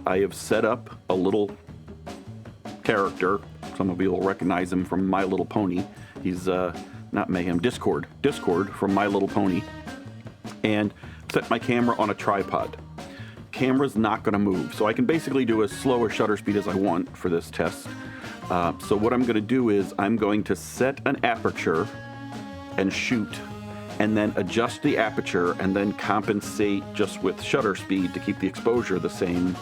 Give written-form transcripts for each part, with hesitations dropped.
I have set up a little character. Some of you will recognize him from My Little Pony. He's not Mayhem, Discord from My Little Pony. And set my camera on a tripod. Camera's not going to move, so I can basically do as slow a shutter speed as I want for this test. So what I'm going to do is I'm going to set an aperture and shoot, and then adjust the aperture and then compensate just with shutter speed to keep the exposure the same,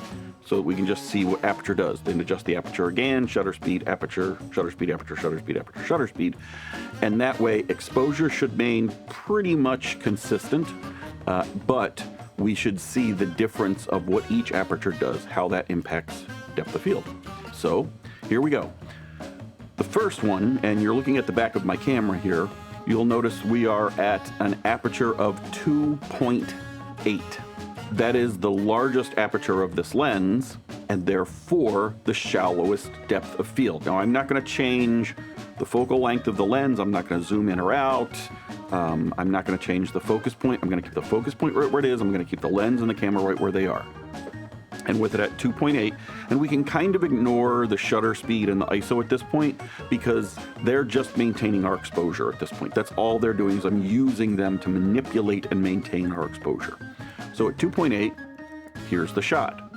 so that we can just see what aperture does. Then adjust the aperture again, shutter speed, aperture, shutter speed, aperture, shutter speed, aperture, shutter speed. And that way exposure should remain pretty much consistent, but we should see the difference of what each aperture does, how that impacts depth of field. So here we go. The first one, and you're looking at the back of my camera here, you'll notice we are at an aperture of 2.8. That is the largest aperture of this lens, and therefore the shallowest depth of field. Now, I'm not going to change the focal length of the lens. I'm not going to zoom in or out. I'm not going to change the focus point. I'm going to keep the focus point right where it is. I'm going to keep the lens and the camera right where they are. And with it at 2.8, and we can kind of ignore the shutter speed and the ISO at this point, because they're just maintaining our exposure at this point. That's all they're doing, is I'm using them to manipulate and maintain our exposure. So at 2.8, here's the shot.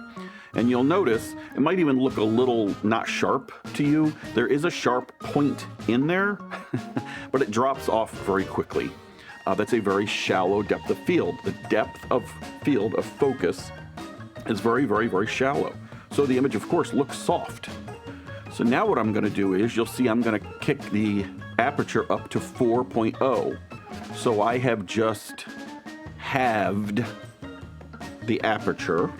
And you'll notice, it might even look a little not sharp to you. There is a sharp point in there, but it drops off very quickly. That's a very shallow depth of field. The depth of field of focus is very, very, very shallow. So the image, of course, looks soft. So now what I'm going to do is, you'll see I'm going to kick the aperture up to 4.0. So I have just halved the aperture.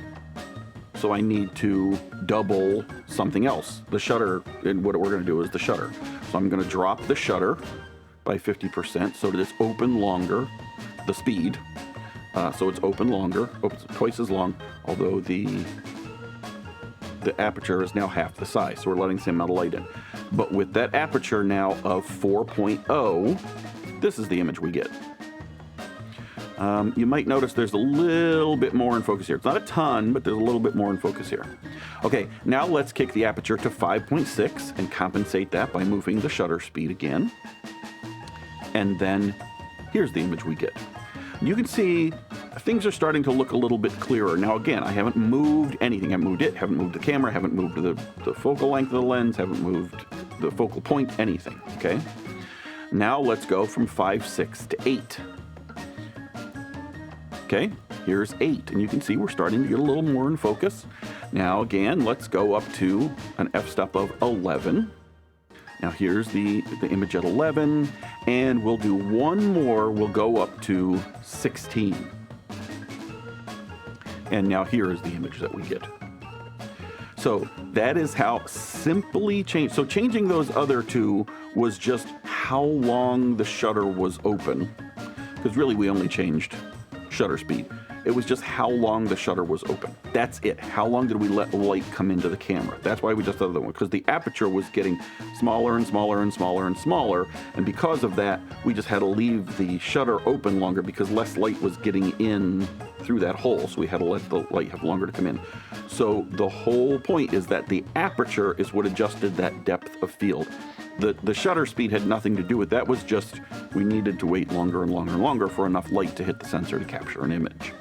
So I need to double something else. The shutter, and what we're going to do is the shutter. So I'm going to drop the shutter by 50% so that it's open longer, the speed. So it's open longer, twice as long, although the aperture is now half the size, so we're letting the same amount of light in. But with that aperture now of 4.0, this is the image we get. You might notice there's a little bit more in focus here. It's not a ton, but there's a little bit more in focus here. Okay, now let's kick the aperture to 5.6 and compensate that by moving the shutter speed again. And then here's the image we get. You can see things are starting to look a little bit clearer. Now again, I haven't moved anything. I haven't moved it, haven't moved the camera, haven't moved the focal length of the lens, haven't moved the focal point, anything, okay? Now let's go from 5.6 to 8. Okay, here's 8, and you can see we're starting to get a little more in focus. Now again, let's go up to an f-stop of 11. Now here's the image at 11, and we'll do one more. We'll go up to 16. And now here is the image that we get. So that is how simply changed. So changing those other two was just how long the shutter was open, because really we only changed shutter speed. It was just how long the shutter was open. That's it. How long did we let light come into the camera? That's why we just did the one, because the aperture was getting smaller and smaller and smaller and smaller, and because of that, we just had to leave the shutter open longer because less light was getting in through that hole, so we had to let the light have longer to come in. So the whole point is that the aperture is what adjusted that depth of field. The shutter speed had nothing to do with that. Was just we needed to wait longer and longer and longer for enough light to hit the sensor to capture an image.